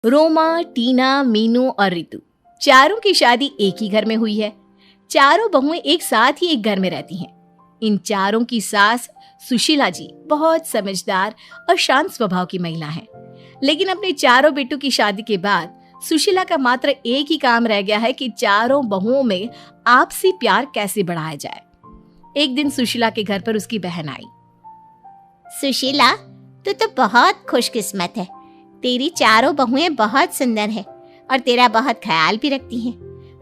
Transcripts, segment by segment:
रोमा, टीना, मीनू और रितु चारों की शादी एक ही घर में हुई है। चारों बहुएं एक साथ ही एक घर में रहती हैं। इन चारों की सास सुशीला जी बहुत समझदार और शांत स्वभाव की महिला हैं। लेकिन अपने चारों बेटों की शादी के बाद सुशीला का मात्र एक ही काम रह गया है कि चारों बहुओं में आपसी प्यार कैसे बढ़ाया जाए। एक दिन सुशीला के घर पर उसकी बहन आई। सुशीला, तू तो बहुत खुशकिस्मत है। तेरी चारों बहुएं बहुत सुंदर है और तेरा बहुत ख्याल भी रखती हैं।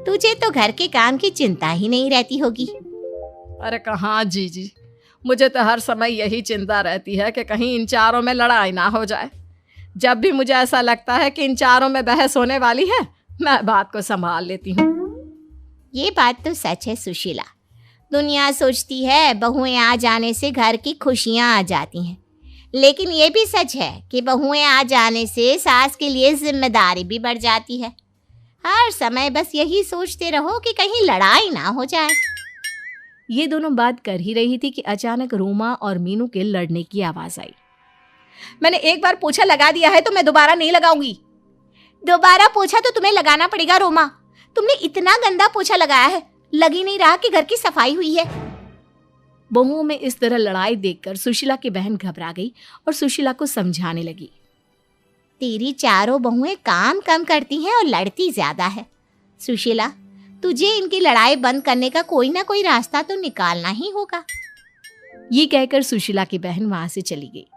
तुझे तो घर के काम की चिंता ही नहीं रहती होगी। अरे कहाँ जीजी, मुझे तो हर समय यही चिंता रहती है कि कहीं इन चारों में लड़ाई ना हो जाए। जब भी मुझे ऐसा लगता है कि इन चारों में बहस होने वाली है, मैं बात को संभाल लेती हूँ। ये बात तो सच है सुशीला। दुनिया सोचती है बहुएं आ जाने से घर की खुशियाँ आ जाती हैं, लेकिन ये भी सच है कि बहुएं आ जाने से सास के लिए जिम्मेदारी भी बढ़ जाती है। हर समय बस यही सोचते रहो कि कहीं लड़ाई ना हो जाए। ये दोनों बात कर ही रही थी कि अचानक रोमा और मीनू के लड़ने की आवाज आई। मैंने एक बार पोछा लगा दिया है तो मैं दोबारा नहीं लगाऊंगी। दोबारा पोछा तो तुम्हें लगाना पड़ेगा रोमा। तुमने इतना गंदा पोछा लगाया है, लग ही नहीं रहा कि घर की सफाई हुई है। बहुओं में इस तरह लड़ाई देखकर सुशीला की बहन घबरा गई और सुशीला को समझाने लगी। तेरी चारों बहुएं काम कम करती हैं और लड़ती ज्यादा है। सुशीला, तुझे इनकी लड़ाई बंद करने का कोई ना कोई रास्ता तो निकालना ही होगा। ये कहकर सुशीला की बहन वहां से चली गई।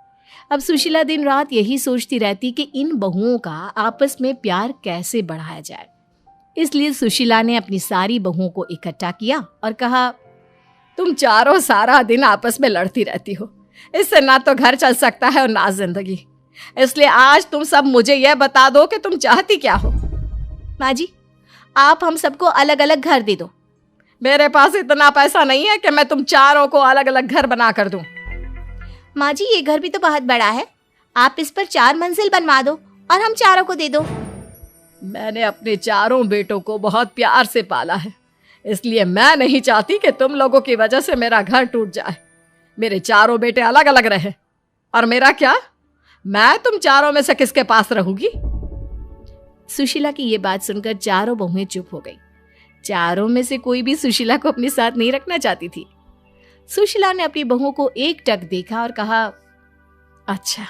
अब सुशीला दिन रात यही सोचती रहती कि इन बहुओं का आपस में प्यार कैसे बढ़ाया जाए। इसलिए सुशीला ने अपनी सारी बहुओं को इकट्ठा किया और कहा, तुम चारों सारा दिन आपस में लड़ती रहती हो। इससे ना तो घर चल सकता है और ना जिंदगी। इसलिए आज तुम सब मुझे यह बता दो कि तुम चाहती क्या हो। माँ जी, आप हम सबको अलग अलग घर दे दो। मेरे पास इतना पैसा नहीं है कि मैं तुम चारों को अलग अलग घर बना कर दूं। माँ जी, ये घर भी तो बहुत बड़ा है। आप इस पर 4 मंजिल बनवा दो और हम चारों को दे दो। मैंने अपने चारों बेटों को बहुत प्यार से पाला है, इसलिए मैं नहीं चाहती कि तुम लोगों की वजह से मेरा घर टूट जाए। मेरे चारों बेटे अलग अलग रहे और मेरा क्या, मैं तुम चारों में से किसके पास रहूंगी। सुशीला की ये बात सुनकर चारों बहुएं चुप हो गई। चारों में से कोई भी सुशीला को अपने साथ नहीं रखना चाहती थी। सुशीला ने अपनी बहुओं को एक टक देखा और कहा, अच्छा,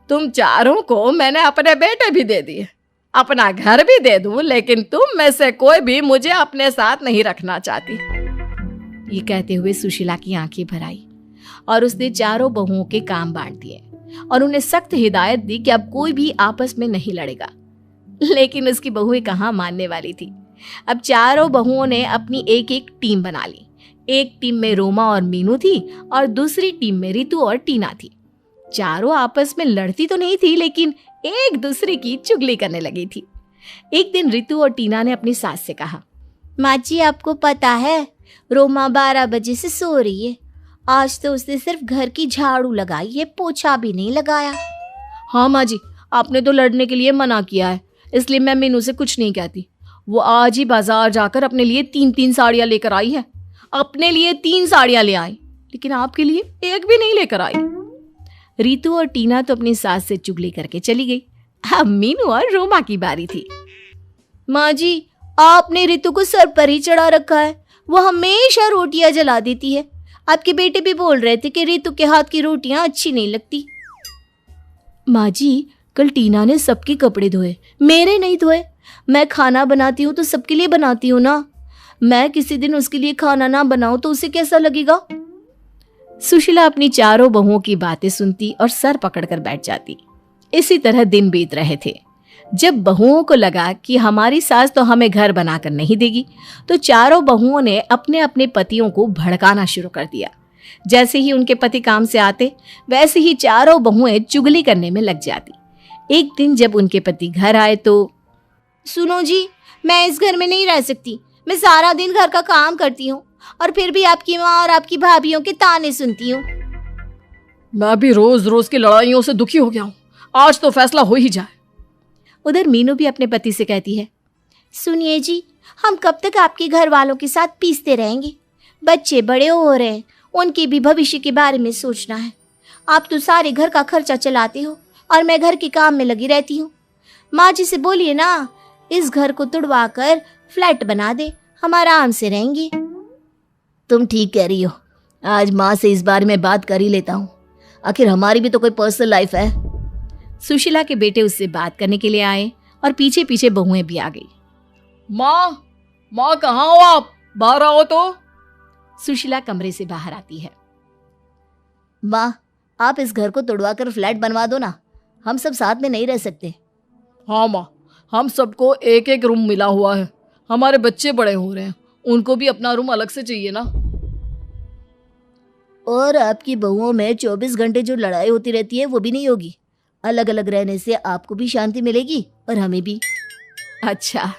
तुम चारों को मैंने अपने बेटे भी दे दिए, अपना घर भी दे दूं, लेकिन तुम में से कोई भी मुझे अपने साथ नहीं रखना चाहती। ये कहते हुए सुशीला की आंखें भर आई और उसने चारों बहुओं के काम बांट दिए और उन्हें सख्त हिदायत दी कि अब कोई भी आपस में नहीं लड़ेगा। लेकिन उसकी बहुएं कहाँ मानने वाली थी। अब चारों बहुओं ने अपनी एक एक टीम बना ली। एक टीम में रोमा और मीनू थी और दूसरी टीम में रितु और टीना थी। चारों आपस में लड़ती तो नहीं थी, लेकिन एक दूसरे की चुगली करने लगी थी। एक दिन रितु और टीना ने अपनी सास से कहा, माँ जी, आपको पता है रोमा 12 बजे से सो रही है। आज तो उसने सिर्फ घर की झाड़ू लगाई है, पोछा भी नहीं लगाया। हाँ माँ जी, आपने तो लड़ने के लिए मना किया है, इसलिए मैं मीनू से कुछ नहीं कहती। वो आज ही बाजार जाकर अपने लिए 3-3 साड़ियाँ लेकर आई है। अपने लिए 3 साड़ियाँ ले आई, लेकिन आपके लिए एक भी नहीं लेकर आई। रितु और टीना तो अपनी सास से चुगली करके चली गई। अब मीनू और रोमा की बारी थी। माँ जी, आपने रितु को सर पर ही चढ़ा रखा है। वो हमेशा रोटियां जला देती है। आपके बेटे भी बोल रहे थे कि रितु के हाथ की रोटियां अच्छी नहीं लगती। माँ जी, कल टीना ने सबके कपड़े धोए, मेरे नहीं धोए। मैं खाना बनाती हूँ तो सबके लिए बनाती हूँ ना। मैं किसी दिन उसके लिए खाना ना बनाऊं तो उसे कैसा लगेगा। सुशीला अपनी चारों बहुओं की बातें सुनती और सर पकड़कर बैठ जाती। इसी तरह दिन बीत रहे थे। जब बहुओं को लगा कि हमारी सास तो हमें घर बनाकर नहीं देगी, तो चारों बहुओं ने अपने अपने पतियों को भड़काना शुरू कर दिया। जैसे ही उनके पति काम से आते, वैसे ही चारों बहुएं चुगली करने में लग जाती। एक दिन जब उनके पति घर आए तो, सुनो जी, मैं इस घर में नहीं रह सकती। मैं सारा दिन घर का काम करती हूँ और फिर भी आपकी माँ और आपकी भाभीयों के ताने सुनती हूँ। मैं भी रोज रोज की लड़ाइयों से दुखी हो गया हूँ। आज तो फैसला हो ही जाए। उधर मीनू भी अपने पति से कहती है, सुनिए जी, हम कब तक आपके घर वालों के साथ पीसते रहेंगे। बच्चे बड़े हो रहे हैं, उनके भी भविष्य के बारे में सोचना है। आप तो सारे घर का खर्चा चलाते हो और मैं घर के काम में लगी रहती हूँ। माँ जी से बोलिए ना, इस घर को तुड़वा कर फ्लैट बना दे, हम आराम से रहेंगे। तुम ठीक कह रही हो, आज माँ से इस बारे में बात कर ही लेता हूँ, आखिर हमारी भी तो कोई पर्सनल लाइफ है। सुशीला के बेटे उससे बात करने के लिए आए और पीछे पीछे बहुएं भी आ गई। माँ कहाँ हो आप? बाहर आओ तो। सुशीला कमरे से बाहर आती है। माँ, आप इस घर को तुड़वा कर फ्लैट बनवा दो ना, हम सब साथ में नहीं रह सकते। हाँ माँ, हम सबको एक एक रूम मिला हुआ है, हमारे बच्चे बड़े हो रहे हैं, उनको भी अपना रूम अलग से चाहिए ना। और आपकी बहुओं में 24 घंटे जो लड़ाई होती रहती है वो भी नहीं होगी। अलग अलग रहने से आपको भी शांति मिलेगी और हमें भी। अच्छा,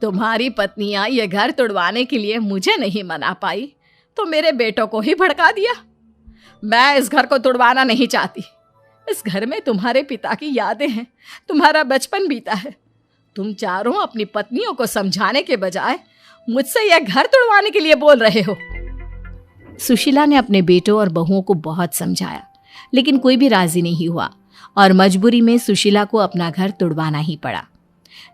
तुम्हारी पत्नियां ये घर तुड़वाने के लिए मुझे नहीं मना पाई तो मेरे बेटों को ही भड़का दिया। मैं इस घर को तुड़वाना नहीं चाहती। इस घर में तुम्हारे पिता की यादें हैं, तुम्हारा बचपन बीता है। तुम चारों अपनी पत्नियों को समझाने के बजाय मुझसे यह घर तुड़वाने के लिए बोल रहे हो। सुशीला ने अपने बेटों और बहुओं को बहुत समझाया, लेकिन कोई भी राजी नहीं हुआ और मजबूरी में सुशीला को अपना घर तुड़वाना ही पड़ा।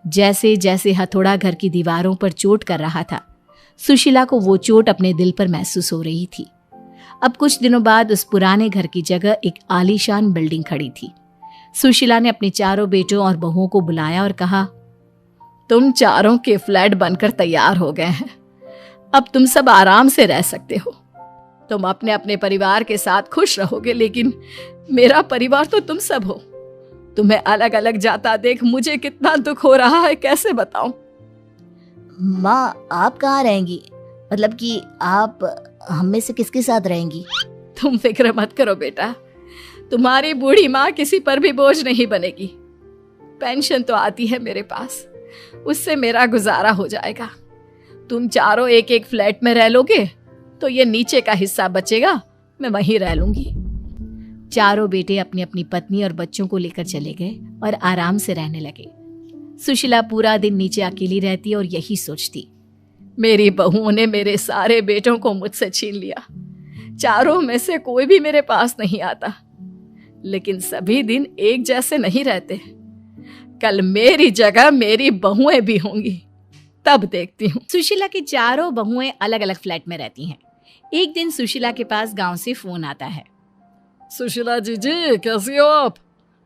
जैसे जैसे हथौड़ा घर की दीवारों पर चोट कर रहा था, सुशीला को वो चोट अपने दिल पर महसूस हो रही थी। अब कुछ दिनों बाद उस पुराने घर की जगह एक आलीशान बिल्डिंग खड़ी थी। सुशीला ने अपने चारों बेटों और बहुओं को बुलाया और कहा, तुम चारों के फ्लैट बनकर तैयार हो गए हैं। अब तुम सब आराम से रह सकते हो। तुम अपने अपने परिवार के साथ खुश रहोगे, लेकिन मेरा परिवार तो तुम सब हो। तुम्हें अलग अलग जाता देख मुझे कितना दुख हो रहा है, कैसे बताऊं। माँ, आप कहाँ रहेंगी? मतलब कि आप हम में से किसके साथ रहेंगी? तुम फिक्र मत करो बेटा, तुम्हारी बूढ़ी माँ किसी पर भी बोझ नहीं बनेगी। पेंशन तो आती है मेरे पास, उससे मेरा गुजारा हो जाएगा। तुम चारों एक एक फ्लैट में रह लोगे तो ये नीचे का हिस्सा बचेगा, मैं वहीं रह लूंगी। चारों बेटे अपनी अपनी पत्नी और बच्चों को लेकर चले गए और आराम से रहने लगे। सुशीला पूरा दिन नीचे अकेली रहती और यही सोचती, मेरी बहुओं ने मेरे सारे बेटों को मुझसे छीन लिया। चारों में से कोई भी मेरे पास नहीं आता, लेकिन सभी दिन एक जैसे नहीं रहते। कल मेरी जगह मेरी बहुएं भी होंगी, तब देखती हूँ। सुशीला की चारों बहुएं अलग अलग फ्लैट में रहती हैं। एक दिन सुशीला के पास गांव से फोन आता है। सुशीला जी, कैसी हो आप?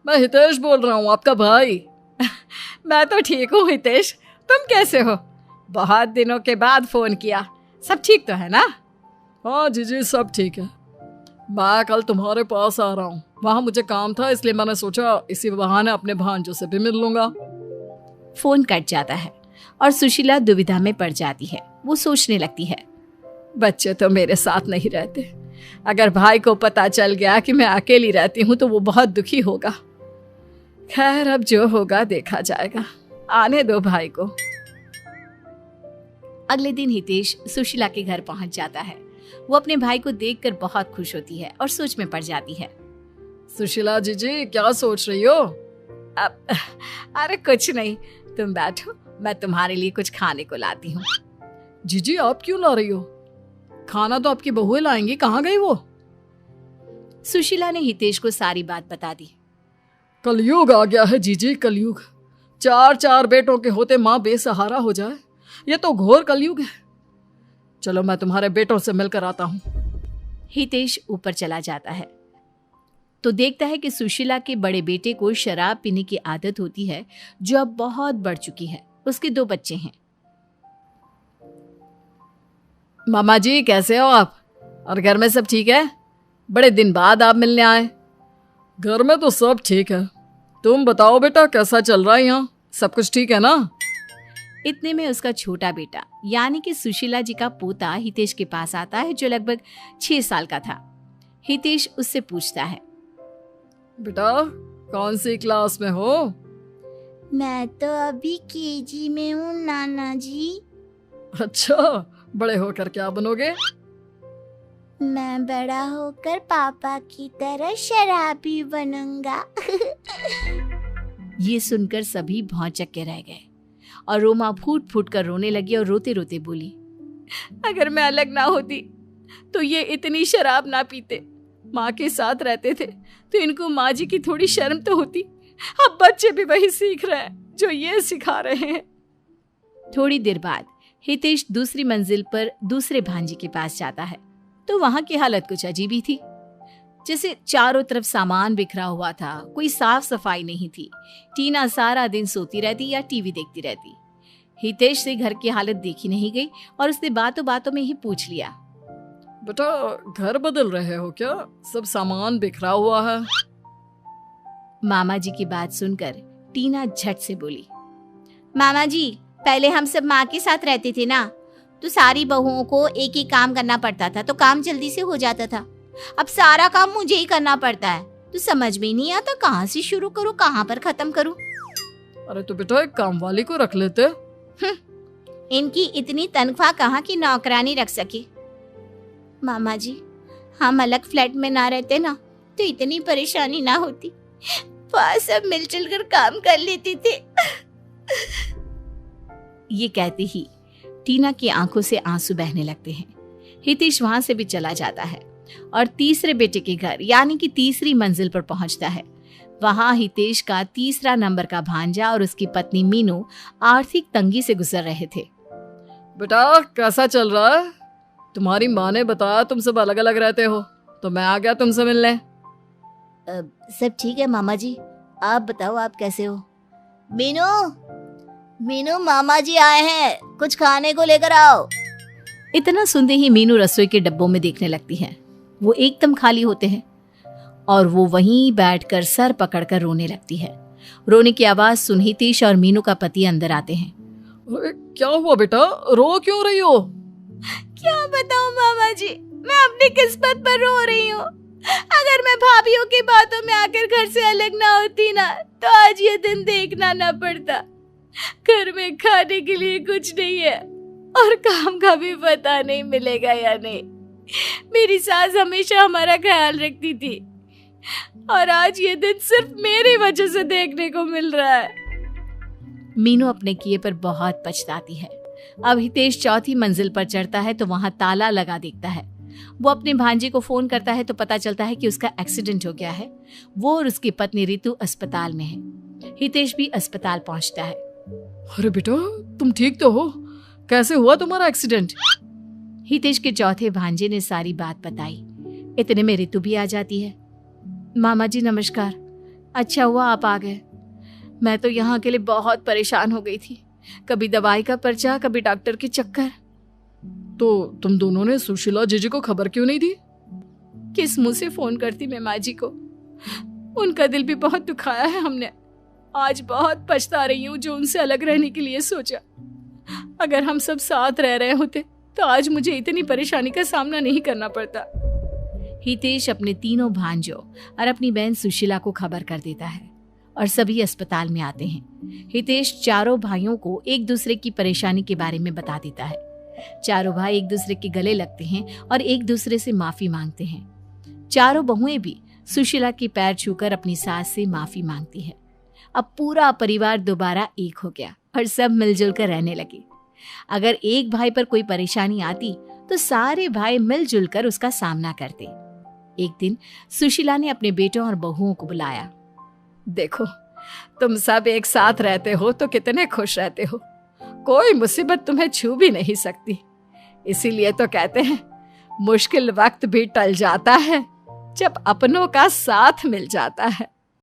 मैं हितेश बोल रहा हूँ, आपका भाई। मैं तो ठीक हूँ हितेश, तुम कैसे हो? बहुत दिनों के बाद फोन किया, सब ठीक तो है ना? हाँ जी, सब ठीक है। मैं कल तुम्हारे पास आ रहा हूँ, वहाँ मुझे काम था, इसलिए मैंने सोचा इसी बहाने अपने भांजों से भी मिल लूंगा। फोन कट जाता है और सुशीला दुविधा में पड़ जाती है। वो सोचने लगती है, बच्चे तो मेरे साथ नहीं रहते, अगर भाई को पता चल गया कि मैं अकेली रहती हूँ तो वो बहुत दुखी होगा। खैर, अब जो होगा देखा जाएगा, आने दो भाई को। अगले दिन हितेश सुशीला के घर पहुंच जाता है। वो अपने भाई को देखकर बहुत खुश होती है और सोच में पड़ जाती है। सुशीला जी, क्या सोच रही हो? अरे कुछ नहीं, तुम बैठो, मैं तुम्हारे लिए कुछ खाने को लाती हूँ। जीजी, आप क्यों ला रही हो? खाना तो आपकी बहुएं लाएंगी, कहाँ गई वो? सुशीला ने हितेश को सारी बात बता दी। कलयुग आ गया है जीजी, कलयुग। 4 बेटों के होते माँ बेसहारा हो जाए, ये तो घोर कलयुग है। चलो मैं तुम्हारे बेटों से मिलकर आता हूँ। हितेश ऊपर चला जाता है तो देखता है कि सुशीला के बड़े बेटे को शराब पीने की आदत होती है, जो अब बहुत बढ़ चुकी है। उसके 2 बच्चे हैं। मामा जी, कैसे हो आप? और घर में सब ठीक है? बड़े दिन बाद आप मिलने आए। घर में तो सब ठीक है, तुम बताओ बेटा, कैसा चल रहा है यहाँ? सब कुछ ठीक है ना? इतने में उसका छोटा बेटा यानी कि सुशीला जी का पोता हितेश के पास आता है, जो लगभग 6 साल का था। हितेश उससे पूछता है, बेटा कौन सी क्लास में हो? मैं तो अभी केजी में हूँ नाना जी। अच्छा, बड़े होकर क्या बनोगे? मैं बड़ा होकर पापा की तरह शराबी बनूंगा। ये सुनकर सभी भौंचक के रह गए और रोमा फूट फूट कर रोने लगी और रोते रोते बोली, अगर मैं अलग ना होती तो ये इतनी शराब ना पीते। माँ के साथ रहते थे तो इनको माँ जी की थोड़ी शर्म तो होती, अब बच्चे भी वही सीख रहे हैं जो ये सिखा रहे हैं। थोड़ी देर बाद हितेश दूसरी मंजिल पर दूसरे भांजी के पास जाता है तो वहां की हालत कुछ अजीब ही थी। जैसे चारों तरफ सामान बिखरा हुआ था, कोई साफ सफाई नहीं थी। टीना सारा दिन सोती रहती या टीवी देखती रहती। हितेश से घर की हालत देखी नहीं गई और उसने बातों बातों में ही पूछ लिया, बेटा घर बदल रहे हो क्या? सब सामान बिखरा हुआ है। मामा जी की बात सुनकर टीना झट से बोली, मामा जी, पहले हम सब माँ के साथ रहते थे ना, तो सारी बहुओं को एक ही काम करना पड़ता था तो काम जल्दी से हो जाता था। अब सारा काम मुझे ही करना पड़ता है तो समझ में नहीं आता कहाँ से शुरू करूँ, कहाँ पर खत्म करूँ। अरे तो बेटा एक काम वाली को रख लेते। इनकी इतनी तनख्वाह कहाँ की नौकरानी रख सके। मामा जी, हम अलग फ्लैट में ना रहते ना तो इतनी परेशानी ना होती, वहाँ सब मिलजुल कर काम कर लेते थे। ये कहते ही टीना की आंखों से आंसू बहने लगते हैं। हितेश वहां से भी चला जाता है और तीसरे बेटे के घर यानी कि तीसरी मंजिल पर पहुंचता है। वहां हितेश का तीसरा नंबर का भांजा और उसकी पत्नी मीनू आर्थिक तंगी से गुजर रहे थे। बेटा कैसा चल रहा है? तुम्हारी माँ ने बताया तुम सब अलग अलग रहते हो तो मैं आ गया तुमसे मिलने। सब ठीक है मामा जी, आप बताओ आप कैसे हो? मीनू, मामा जी आए हैं, कुछ खाने को लेकर आओ। इतना सुनते ही मीनू रसोई के डब्बों में देखने लगती है। वो एकदम खाली होते हैं और वो वहीं बैठकर सर पकड़कर रोने लगती है। रोने की आवाज सुन हितेश और मीनू का पति अंदर आते हैं। अरे क्या हुआ बेटा, रो क्यों रही हो? क्या बताऊं मामा जी, मैं अपनी किस्मत पर रो रही हूँ। अगर मैं भाभीयों की बातों में आकर घर से अलग ना होती ना तो आज ये दिन देखना ना पड़ता। घर में खाने के लिए कुछ नहीं है और काम का भी पता नहीं मिलेगा या नहीं। मेरी सास हमेशा हमारा ख्याल रखती थी और आज ये दिन सिर्फ मेरी वजह से देखने को मिल रहा है। मीनू अपने किए पर बहुत पछताती है। अब हितेश चौथी मंजिल पर चढ़ता है तो वहां ताला लगा देखता है। वो अपने भांजे को फोन करता है तो पता चलता है कि उसका एक्सीडेंट हो गया है। वो और उसकी पत्नी रितु अस्पताल में है। हितेश भी अस्पताल पहुंचता है। अरे बेटा तुम ठीक तो हो? कैसे हुआ तुम्हारा एक्सीडेंट? हितेश के चौथे भांजे ने सारी बात बताई। इतने में रितु भी आ जाती है। मामा जी नमस्कार, अच्छा हुआ आप आ गए। मैं तो यहाँ के लिए बहुत परेशान हो गई थी, कभी दवाई का पर्चा कभी डॉक्टर के चक्कर। तो तुम दोनों ने सुशीला जीजी को खबर क्यों नहीं दी? किस मुंह से फोन करती मैं माँ जी को, उनका दिल भी बहुत दुखाया है हमने। आज बहुत पछता रही हूँ जो उनसे अलग रहने के लिए सोचा। अगर हम सब साथ रह रहे होते तो आज मुझे इतनी परेशानी का सामना नहीं करना पड़ता। हितेश अपने तीनों भांजों और अपनी बहन सुशीला को खबर कर देता है और सभी अस्पताल में आते हैं। हितेश चारों भाइयों को एक दूसरे की परेशानी के बारे में बता देता है। चारों भाई एक दूसरे के गले लगते हैं और एक दूसरे से माफी मांगते हैं। चारों बहुएं भी सुशीला के पैर छूकर अपनी सास से माफी मांगती है। अब पूरा परिवार दोबारा एक हो गया और सब मिलजुल कर रहने लगे। अगर एक भाई पर कोई परेशानी आती तो सारे भाई मिलजुल कर उसका सामना करते। एक दिन सुशीला ने अपने बेटों और बहुओं को बुलाया। देखो तुम सब एक साथ रहते हो तो कितने खुश रहते हो, कोई मुसीबत तुम्हें छू भी नहीं सकती। इसीलिए तो कहते हैं मुश्किल वक्त भी टल जाता है जब अपनों का साथ मिल जाता है।